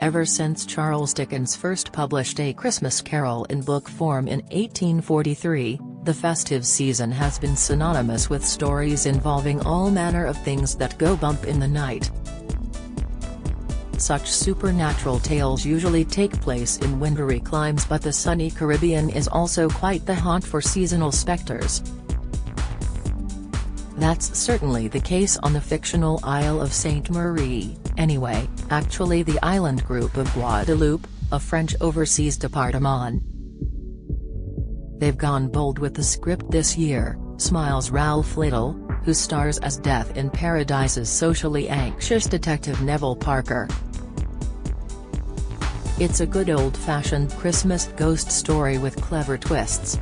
Ever since Charles Dickens first published A Christmas Carol in book form in 1843, the festive season has been synonymous with stories involving all manner of things that go bump in the night. Such supernatural tales usually take place in wintry climes, but the sunny Caribbean is also quite the haunt for seasonal spectres. That's certainly the case on the fictional Isle of Sainte Marie, anyway. Actually, the island group of Guadeloupe, a French overseas département. They've gone bold with the script this year, smiles Ralph Little, who stars as Death in Paradise's socially anxious detective Neville Parker. It's a good old-fashioned Christmas ghost story with clever twists.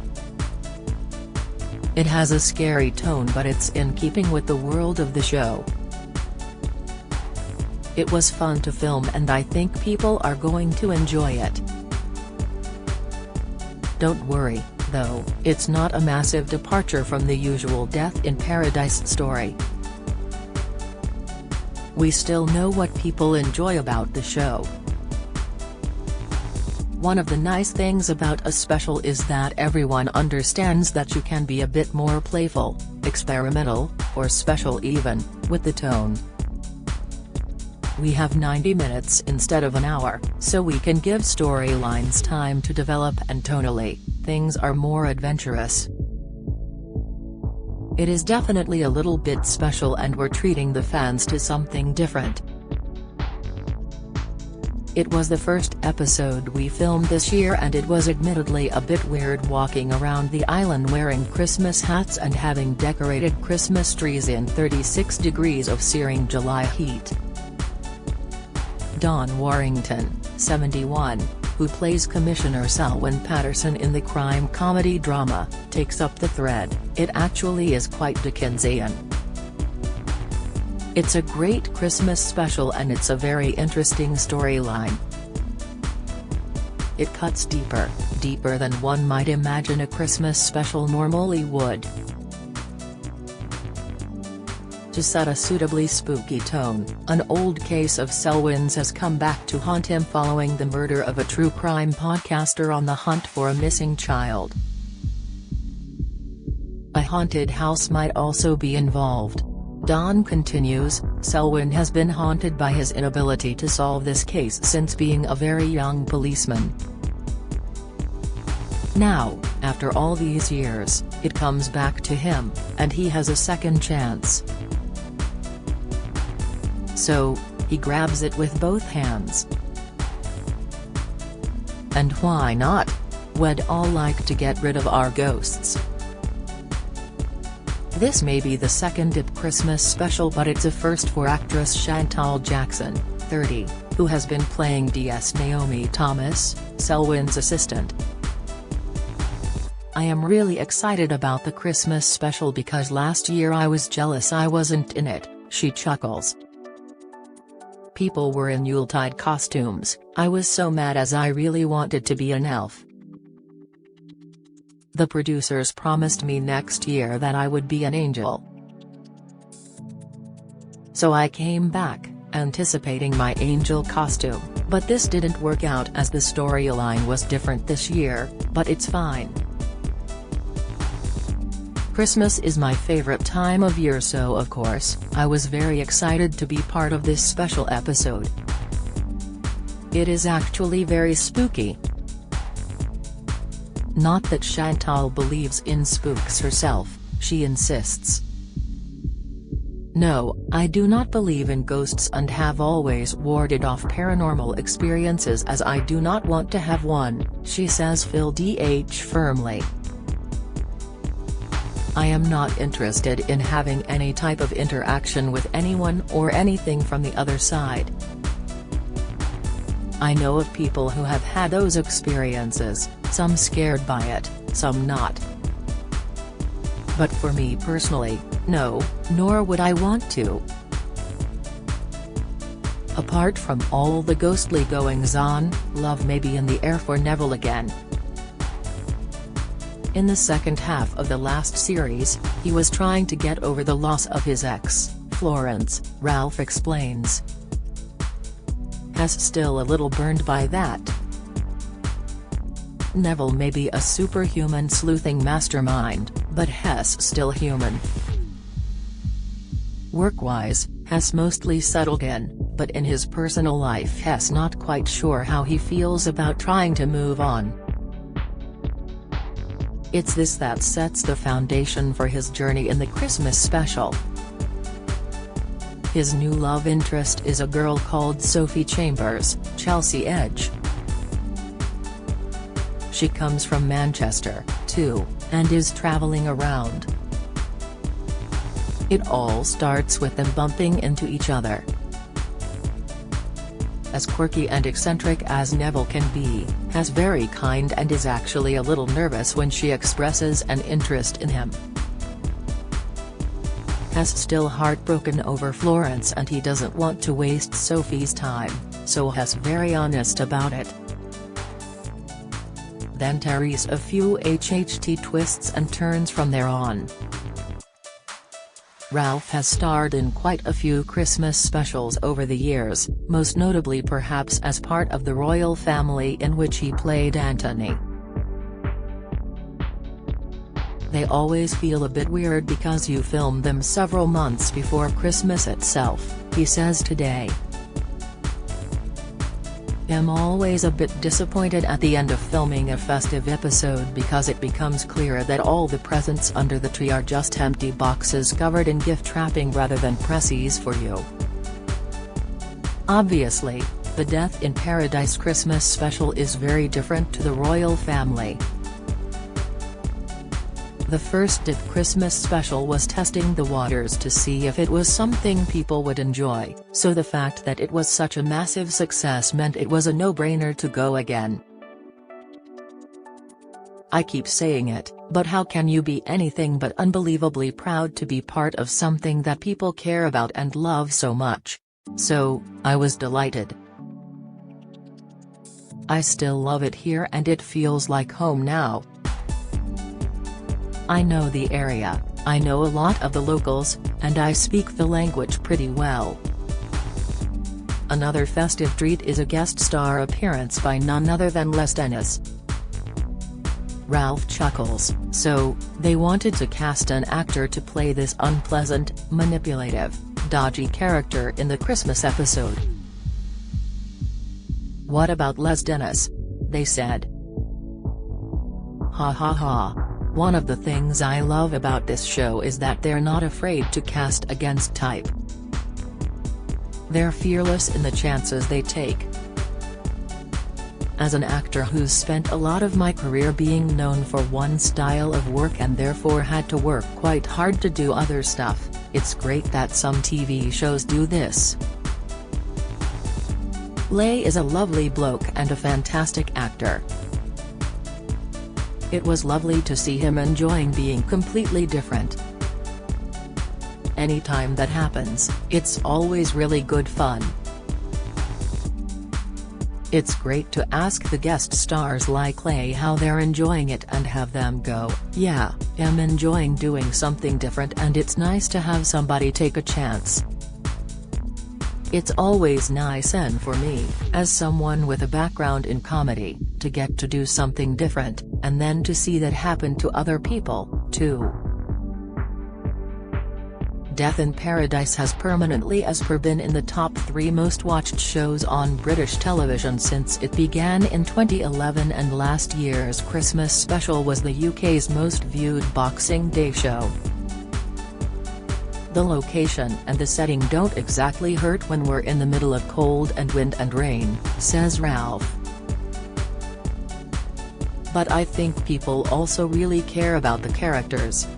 It has a scary tone, but it's in keeping with the world of the show. It was fun to film and I think people are going to enjoy it. Don't worry, though, it's not a massive departure from the usual Death in Paradise story. We still know what people enjoy about the show. One of the nice things about a special is that everyone understands that you can be a bit more playful, experimental, or special even, with the tone. We have 90 minutes instead of an hour, so we can give storylines time to develop and tonally, things are more adventurous. It is definitely a little bit special and we're treating the fans to something different. It was the first episode we filmed this year and it was admittedly a bit weird walking around the island wearing Christmas hats and having decorated Christmas trees in 36 degrees of searing July heat. Don Warrington, 71, who plays Commissioner Selwyn Patterson in the crime comedy drama, takes up the thread. It actually is quite Dickensian. It's a great Christmas special and it's a very interesting storyline. It cuts deeper than one might imagine a Christmas special normally would. To set a suitably spooky tone, an old case of Selwyn's has come back to haunt him following the murder of a true crime podcaster on the hunt for a missing child. A haunted house might also be involved. Don continues, Selwyn has been haunted by his inability to solve this case since being a very young policeman. Now, after all these years, it comes back to him, and he has a second chance. So, he grabs it with both hands. And why not? We'd all like to get rid of our ghosts. This may be the second IP Christmas special, but it's a first for actress Chantal Jackson, 30, who has been playing DS Naomi Thomas, Selwyn's assistant. I am really excited about the Christmas special because last year I was jealous I wasn't in it, she chuckles. People were in Yuletide costumes, I was so mad as I really wanted to be an elf. The producers promised me next year that I would be an angel. So I came back, anticipating my angel costume, but this didn't work out as the storyline was different this year, but it's fine. Christmas is my favorite time of year, so of course, I was very excited to be part of this special episode. It is actually very spooky. Not that Chantal believes in spooks herself, she insists. No, I do not believe in ghosts and have always warded off paranormal experiences as I do not want to have one, she says firmly. I am not interested in having any type of interaction with anyone or anything from the other side. I know of people who have had those experiences, some scared by it, some not. But for me personally, no, nor would I want to. Apart from all the ghostly goings-on, love may be in the air for Neville again. In the second half of the last series, he was trying to get over the loss of his ex, Florence, Ralph explains. Hess still a little burned by that. Neville may be a superhuman sleuthing mastermind, but Hess still human. Work-wise, Hess mostly settled in, but in his personal life Hess not quite sure how he feels about trying to move on. It's this that sets the foundation for his journey in the Christmas special. His new love interest is a girl called Sophie Chambers, Chelsea Edge. She comes from Manchester, too, and is travelling around. It all starts with them bumping into each other. As quirky and eccentric as Neville can be, Hess very kind and is actually a little nervous when she expresses an interest in him. Hess still heartbroken over Florence and he doesn't want to waste Sophie's time, so Hess very honest about it. Then Therese a few HHT twists and turns from there on. Ralph has starred in quite a few Christmas specials over the years, most notably perhaps as part of the royal family in which he played Anthony. They always feel a bit weird because you film them several months before Christmas itself, he says today. I'm always a bit disappointed at the end of filming a festive episode because it becomes clear that all the presents under the tree are just empty boxes covered in gift wrapping rather than presents for you. Obviously, the Death in Paradise Christmas special is very different to the royal family. The first Dip Christmas special was testing the waters to see if it was something people would enjoy, so the fact that it was such a massive success meant it was a no-brainer to go again. I keep saying it, but how can you be anything but unbelievably proud to be part of something that people care about and love so much? So, I was delighted. I still love it here and it feels like home now. I know the area, I know a lot of the locals, and I speak the language pretty well. Another festive treat is a guest star appearance by none other than Les Dennis. Ralph chuckles, so, they wanted to cast an actor to play this unpleasant, manipulative, dodgy character in the Christmas episode. What about Les Dennis? They said. Ha ha ha. One of the things I love about this show is that they're not afraid to cast against type. They're fearless in the chances they take. As an actor who's spent a lot of my career being known for one style of work and therefore had to work quite hard to do other stuff, it's great that some TV shows do this. Les is a lovely bloke and a fantastic actor. It was lovely to see him enjoying being completely different. Anytime that happens, it's always really good fun. It's great to ask the guest stars like Les how they're enjoying it and have them go, yeah, I'm enjoying doing something different and it's nice to have somebody take a chance. It's always nice and for me, as someone with a background in comedy, to get to do something different, and then to see that happen to other people, too. Death in Paradise has permanently been in the top 3 most watched shows on British television since it began in 2011 and last year's Christmas special was the UK's most viewed Boxing Day show. The location and the setting don't exactly hurt when we're in the middle of cold and wind and rain, says Ralph. But I think people also really care about the characters.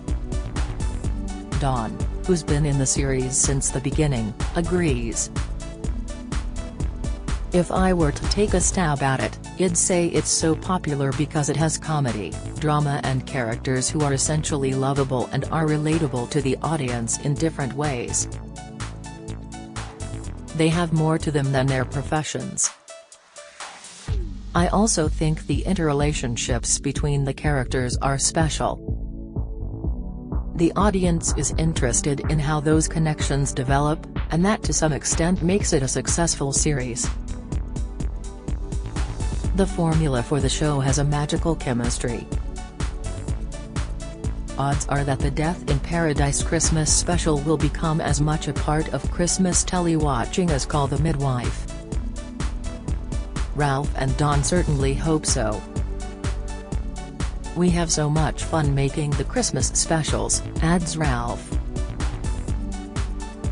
Dawn, who's been in the series since the beginning, agrees. If I were to take a stab at it, I'd say it's so popular because it has comedy, drama and characters who are essentially lovable and are relatable to the audience in different ways. They have more to them than their professions. I also think the interrelationships between the characters are special. The audience is interested in how those connections develop, and that to some extent makes it a successful series. The formula for the show has a magical chemistry. Odds are that the Death in Paradise Christmas special will become as much a part of Christmas telewatching as Call the Midwife. Ralph and Dawn certainly hope so. "We have so much fun making the Christmas specials," adds Ralph.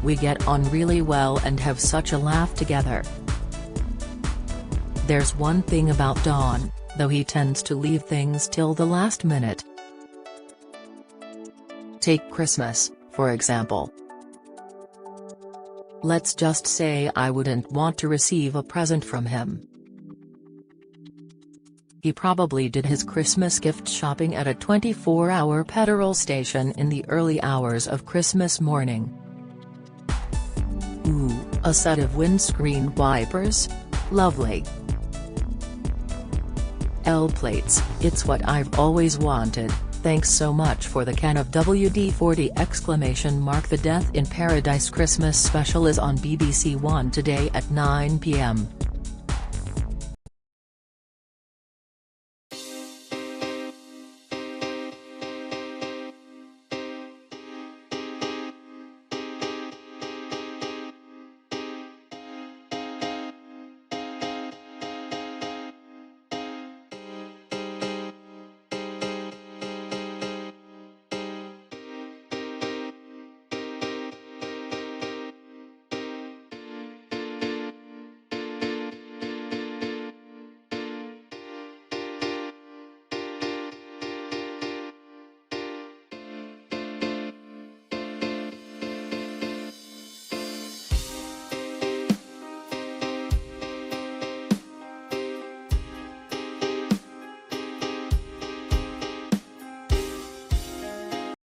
"We get on really well and have such a laugh together." There's one thing about Dawn, though he tends to leave things till the last minute. Take Christmas, for example. Let's just say I wouldn't want to receive a present from him. He probably did his Christmas gift shopping at a 24-hour petrol station in the early hours of Christmas morning. Ooh, a set of windscreen wipers? Lovely. L plates, it's what I've always wanted. Thanks so much for the can of WD-40! The Death in Paradise Christmas special is on BBC One today at 9 p.m.